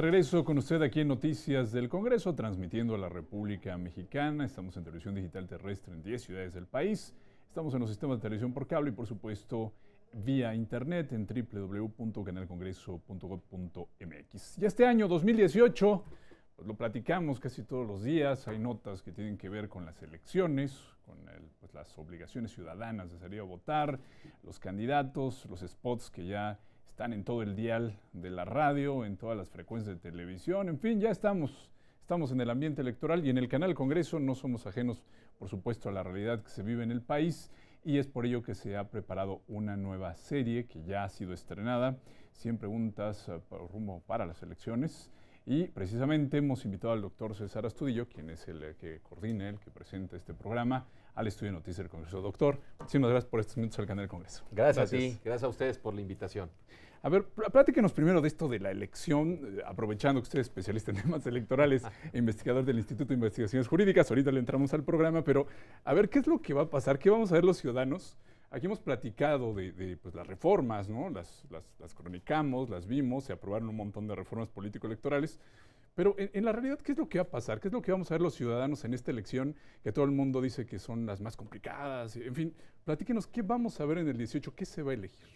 Regreso con usted aquí en Noticias del Congreso, transmitiendo a la República Mexicana. Estamos en televisión digital terrestre en 10 ciudades del país. Estamos en los sistemas de televisión por cable y, por supuesto, vía internet en www.canalcongreso.gov.mx. Ya este año, 2018, pues lo platicamos casi todos los días. Hay notas que tienen que ver con las elecciones, con las obligaciones ciudadanas de salir a votar, los candidatos, los spots que ya están en todo el dial de la radio, en todas las frecuencias de televisión, en fin, ya estamos en el ambiente electoral y en el canal Congreso no somos ajenos, por supuesto, a la realidad que se vive en el país y es por ello que se ha preparado una nueva serie que ya ha sido estrenada, 100 preguntas rumbo para las elecciones. Y precisamente hemos invitado al doctor César Astudillo, quien es el que coordina, el que presenta este programa, al Estudio de Noticias del Congreso. Doctor, muchísimas gracias por estos minutos al canal del Congreso. Gracias a ti, gracias a ustedes por la invitación. A ver, platíquenos primero de esto de la elección, aprovechando que usted es especialista en temas electorales e investigador del Instituto de Investigaciones Jurídicas. Ahorita le entramos al programa, pero a ver, ¿qué es lo que va a pasar? ¿Qué vamos a ver los ciudadanos? Aquí hemos platicado de pues, las reformas, ¿no? Las cronicamos, las vimos, se aprobaron un montón de reformas político-electorales, pero en la realidad, ¿qué es lo que va a pasar? ¿Qué es lo que vamos a ver los ciudadanos en esta elección que todo el mundo dice que son las más complicadas? En fin, platíquenos, ¿qué vamos a ver en el 18? ¿Qué se va a elegir?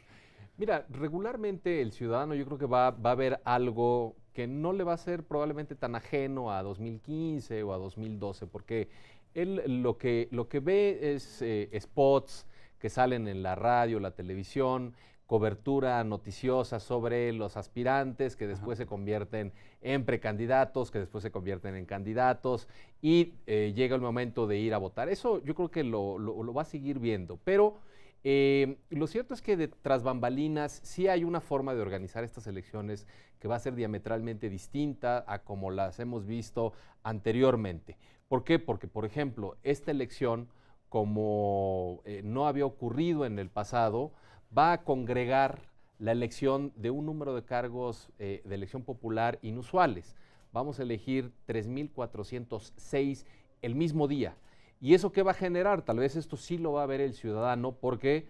Mira, regularmente el ciudadano yo creo que va a ver algo que no le va a ser probablemente tan ajeno a 2015 o a 2012, porque él lo que ve es spots que salen en la radio, la televisión, cobertura noticiosa sobre los aspirantes que después se convierten en precandidatos, que después se convierten en candidatos y llega el momento de ir a votar. Eso yo creo que lo va a seguir viendo, pero lo cierto es que tras bambalinas sí hay una forma de organizar estas elecciones que va a ser diametralmente distinta a como las hemos visto anteriormente. ¿Por qué? Porque, por ejemplo, esta elección, como no había ocurrido en el pasado, va a congregar la elección de un número de cargos de elección popular inusuales. Vamos a elegir 3,406 el mismo día. ¿Y eso qué va a generar? Tal vez esto sí lo va a ver el ciudadano porque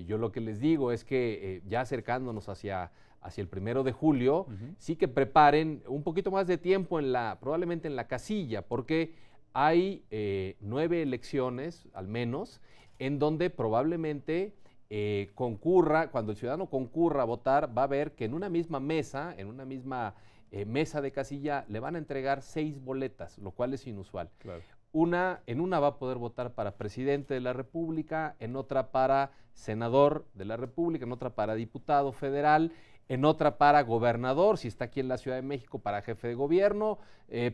yo lo que les digo es que ya acercándonos hacia el 1 de julio, sí que preparen un poquito más de tiempo probablemente en la casilla, porque hay 9 elecciones al menos en donde probablemente cuando el ciudadano concurra a votar, va a ver que en una misma mesa, mesa de casilla, le van a entregar 6 boletas, lo cual es inusual. Claro. En una va a poder votar para presidente de la República, en otra para senador de la República, en otra para diputado federal, en otra para gobernador, si está aquí en la Ciudad de México, para jefe de gobierno,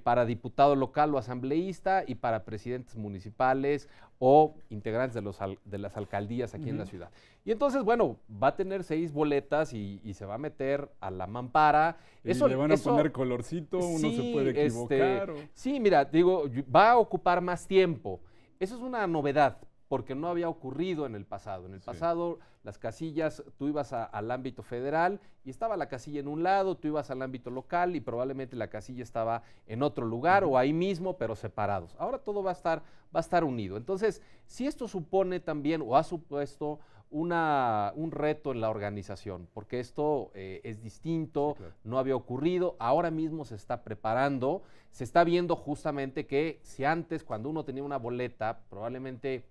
para diputado local o asambleísta y para presidentes municipales o integrantes de las alcaldías aquí en la ciudad. Y entonces, bueno, va a tener 6 boletas y se va a meter a la mampara. Y le van a poner colorcito, uno sí, se puede equivocar. Sí, mira, digo, va a ocupar más tiempo. Eso es una novedad, porque no había ocurrido en el pasado. En el pasado, las casillas, tú ibas al ámbito federal y estaba la casilla en un lado, tú ibas al ámbito local y probablemente la casilla estaba en otro lugar o ahí mismo, pero separados. Ahora todo va a estar unido. Entonces, si esto supone también o ha supuesto un reto en la organización, porque esto es distinto, sí, claro, no había ocurrido, ahora mismo se está preparando, se está viendo justamente que si antes, cuando uno tenía una boleta, probablemente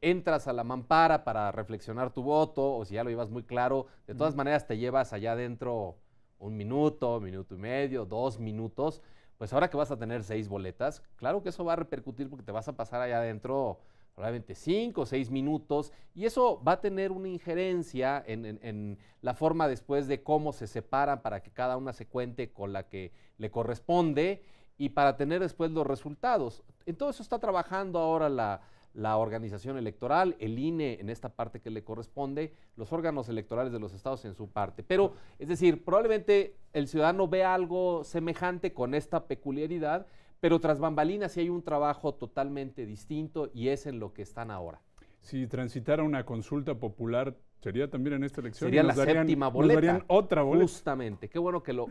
entras a la mampara para reflexionar tu voto, o si ya lo llevas muy claro, de todas maneras te llevas allá adentro 1 minuto, 1 minuto y medio, 2 minutos, pues ahora que vas a tener 6 boletas, claro que eso va a repercutir porque te vas a pasar allá adentro probablemente 5 o 6 minutos, y eso va a tener una injerencia en la forma después de cómo se separan para que cada una se cuente con la que le corresponde y para tener después los resultados. En todo eso está trabajando ahora la organización electoral, el INE en esta parte que le corresponde, los órganos electorales de los estados en su parte. Pero, es decir, probablemente el ciudadano vea algo semejante con esta peculiaridad, pero tras bambalinas sí hay un trabajo totalmente distinto y es en lo que están ahora. Si transitara una consulta popular, ¿sería también en esta elección? Sería la séptima boleta. Nos darían otra boleta. Justamente, qué bueno que lo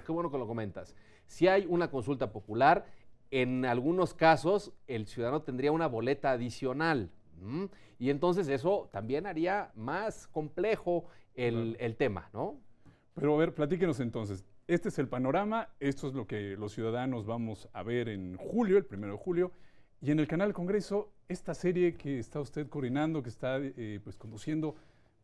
comentas. Si hay una consulta popular, en algunos casos el ciudadano tendría una boleta adicional. Y entonces eso también haría más complejo el tema, ¿no? Pero a ver, platíquenos entonces. este es el panorama, esto es lo que los ciudadanos vamos a ver en julio, el 1 de julio, y en el canal del Congreso, esta serie que está usted coordinando, que está pues conduciendo,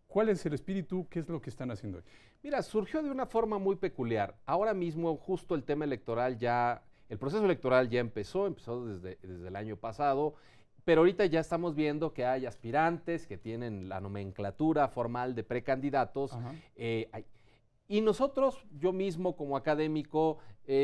¿cuál es el espíritu? ¿Qué es lo que están haciendo hoy? Mira, surgió de una forma muy peculiar. Ahora mismo justo el tema electoral ya, el proceso electoral ya empezó desde el año pasado, pero ahorita ya estamos viendo que hay aspirantes que tienen la nomenclatura formal de precandidatos. Y nosotros, yo mismo como académico,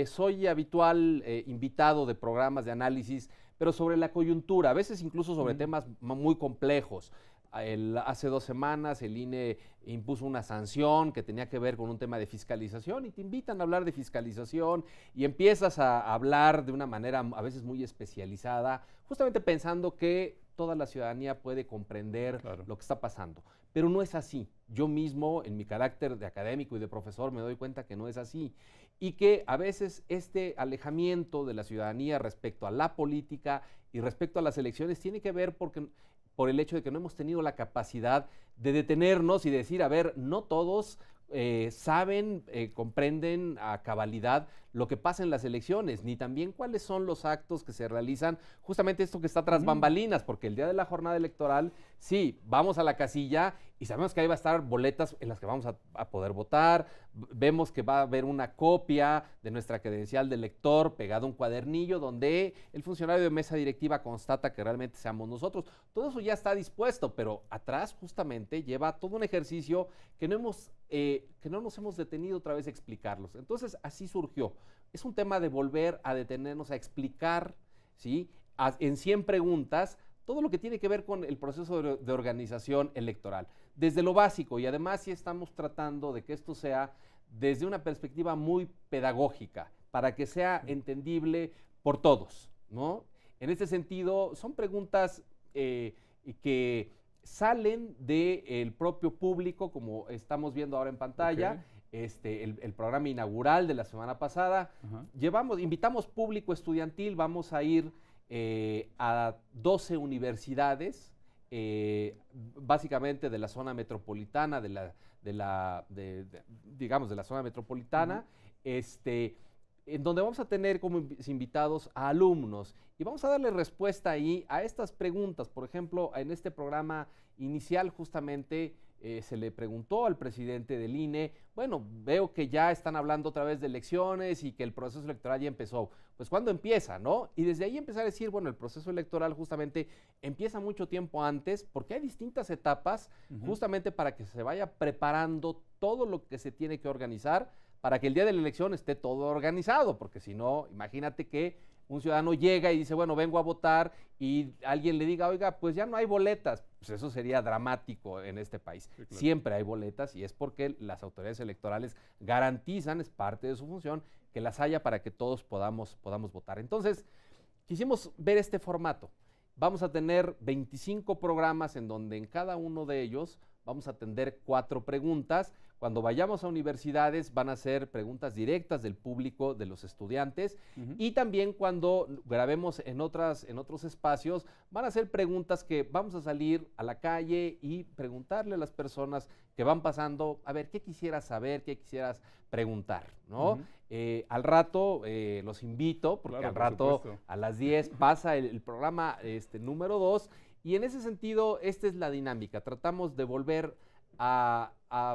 soy habitual invitado de programas de análisis, pero sobre la coyuntura, a veces incluso sobre temas muy complejos. Hace 2 semanas el INE impuso una sanción que tenía que ver con un tema de fiscalización y te invitan a hablar de fiscalización y empiezas a hablar de una manera a veces muy especializada, justamente pensando que toda la ciudadanía puede comprender lo que está pasando. Pero no es así. Yo mismo, en mi carácter de académico y de profesor, me doy cuenta que no es así. Y que a veces este alejamiento de la ciudadanía respecto a la política y respecto a las elecciones tiene que ver por el hecho de que no hemos tenido la capacidad de detenernos y decir, a ver, no todos saben, comprenden a cabalidad lo que pasa en las elecciones, ni también cuáles son los actos que se realizan, justamente esto que está tras bambalinas, porque el día de la jornada electoral, sí, vamos a la casilla y sabemos que ahí va a estar boletas en las que vamos a poder votar, vemos que va a haber una copia de nuestra credencial de lector pegado a un cuadernillo donde el funcionario de mesa directiva constata que realmente seamos nosotros. Todo eso ya está dispuesto, pero atrás justamente lleva todo un ejercicio que no nos hemos detenido otra vez a explicarlos. Entonces así surgió. Es un tema de volver a detenernos a explicar, ¿sí? En 100 preguntas todo lo que tiene que ver con el proceso de organización electoral, desde lo básico, y además sí estamos tratando de que esto sea desde una perspectiva muy pedagógica, para que sea entendible por todos, ¿no? En este sentido, son preguntas que salen del propio público, como estamos viendo ahora en pantalla. El programa inaugural de la semana pasada. Invitamos público estudiantil, vamos a ir a 12 universidades, básicamente de la zona metropolitana, digamos, de la zona metropolitana, en donde vamos a tener como invitados a alumnos y vamos a darle respuesta ahí a estas preguntas. Por ejemplo, en este programa inicial justamente se le preguntó al presidente del INE, bueno, veo que ya están hablando otra vez de elecciones y que el proceso electoral ya empezó. Pues ¿cuándo empieza, no? Y desde ahí empezar a decir, bueno, el proceso electoral justamente empieza mucho tiempo antes porque hay distintas etapas justamente para que se vaya preparando todo lo que se tiene que organizar para que el día de la elección esté todo organizado, porque si no, imagínate que un ciudadano llega y dice, bueno, vengo a votar, y alguien le diga, oiga, pues ya no hay boletas. Pues eso sería dramático en este país. Sí, claro. Siempre hay boletas y es porque las autoridades electorales garantizan, es parte de su función, que las haya para que todos podamos votar. Entonces, quisimos ver este formato. Vamos a tener 25 programas en donde en cada uno de ellos vamos a atender 4 preguntas. Cuando vayamos a universidades van a ser preguntas directas del público, de los estudiantes, y también cuando grabemos en otros espacios van a ser preguntas que vamos a salir a la calle y preguntarle a las personas que van pasando, a ver, ¿qué quisieras saber, qué quisieras preguntar, ¿no? Al rato los invito, porque claro, al rato a las 10 pasa el programa número 2, y en ese sentido esta es la dinámica. Tratamos de volver a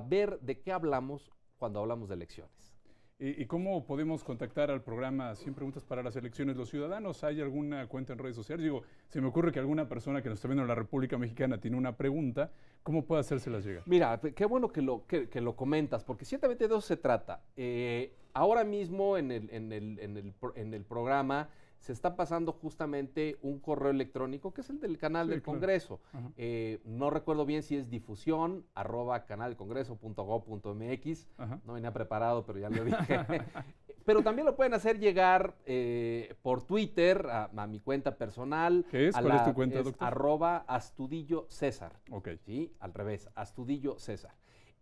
ver de qué hablamos cuando hablamos de elecciones. ¿Y cómo podemos contactar al programa 100 Preguntas para las Elecciones los ciudadanos? ¿Hay alguna cuenta en redes sociales? Digo, se me ocurre que alguna persona que nos está viendo en la República Mexicana tiene una pregunta, ¿cómo puede hacérselas llegar? Mira, qué bueno que lo comentas, porque ciertamente de eso se trata. Ahora mismo en el programa se está pasando justamente un correo electrónico que es el del canal del Congreso. No recuerdo bien si es difusión@canaldelcongreso.gov.mx. No venía preparado, pero ya lo dije. Pero también lo pueden hacer llegar por Twitter a mi cuenta personal. ¿Qué es? ¿Cuál es tu cuenta, doctor? @AstudilloCésar. Okay. ¿Sí? Al revés, AstudilloCésar.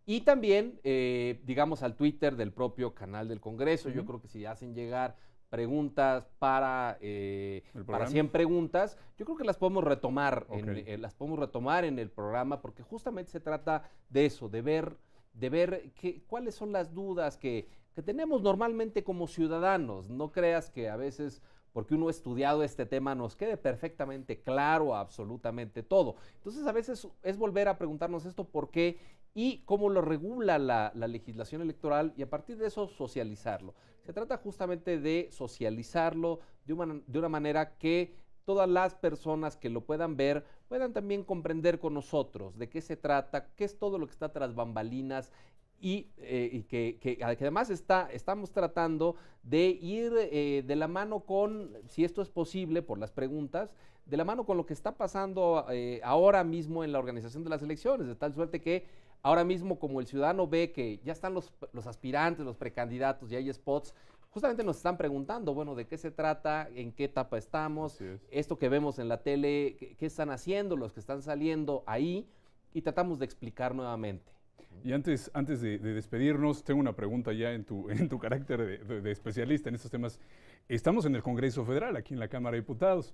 Y también, digamos, al Twitter del propio canal del Congreso. Yo creo que si hacen llegar preguntas para 100 preguntas, yo creo que las podemos retomar, en el programa, porque justamente se trata de eso, de ver cuáles son las dudas que que tenemos normalmente como ciudadanos. No creas que a veces, porque uno ha estudiado este tema, nos quede perfectamente claro absolutamente todo. Entonces, a veces es volver a preguntarnos esto por qué y cómo lo regula la legislación electoral, y a partir de eso socializarlo. Se trata justamente de socializarlo de una manera que todas las personas que lo puedan ver puedan también comprender con nosotros de qué se trata, qué es todo lo que está tras bambalinas, y que además estamos tratando de ir de la mano con, si esto es posible por las preguntas, de la mano con lo que está pasando ahora mismo en la organización de las elecciones, de tal suerte que ahora mismo, como el ciudadano ve que ya están los aspirantes, los precandidatos, y hay spots, justamente nos están preguntando, bueno, ¿de qué se trata? ¿En qué etapa estamos? Esto que vemos en la tele, ¿qué están haciendo los que están saliendo ahí? Y tratamos de explicar nuevamente. Y antes de despedirnos, tengo una pregunta ya en tu carácter de especialista en estos temas. Estamos en el Congreso Federal, aquí en la Cámara de Diputados.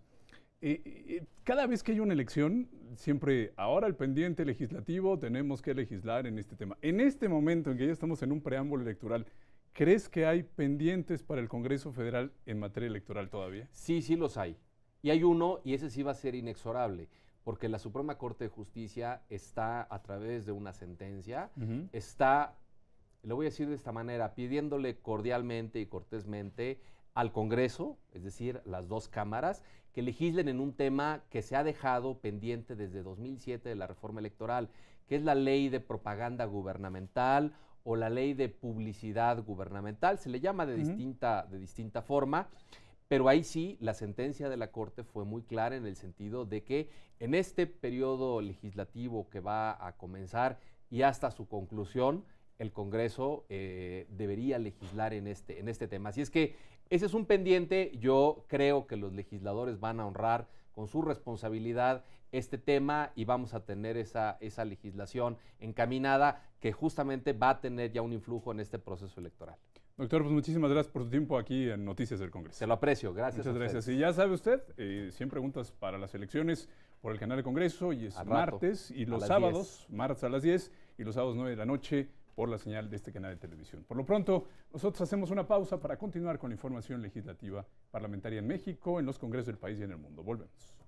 Cada vez que hay una elección, siempre, ahora el pendiente legislativo, tenemos que legislar en este tema. En este momento en que ya estamos en un preámbulo electoral, ¿crees que hay pendientes para el Congreso Federal en materia electoral todavía? Sí, sí los hay. Y hay uno, y ese sí va a ser inexorable, porque la Suprema Corte de Justicia está, a través de una sentencia, está, lo voy a decir de esta manera, pidiéndole cordialmente y cortésmente al Congreso, es decir, las dos cámaras, que legislen en un tema que se ha dejado pendiente desde 2007 de la reforma electoral, que es la ley de propaganda gubernamental o la ley de publicidad gubernamental. Se le llama de distinta forma, pero ahí sí la sentencia de la Corte fue muy clara en el sentido de que en este periodo legislativo que va a comenzar y hasta su conclusión, el Congreso debería legislar en este tema. Así es que ese es un pendiente. Yo creo que los legisladores van a honrar con su responsabilidad este tema y vamos a tener esa legislación encaminada que justamente va a tener ya un influjo en este proceso electoral. Doctor, pues muchísimas gracias por tu tiempo aquí en Noticias del Congreso. Se lo aprecio, gracias. Muchas gracias. Y ya sabe usted, 100 preguntas para las elecciones por el canal de Congreso, y es martes, y los sábados, martes a las 10 y los sábados 9 de la noche por la señal de este canal de televisión. Por lo pronto, nosotros hacemos una pausa para continuar con la información legislativa parlamentaria en México, en los congresos del país y en el mundo. Volvemos.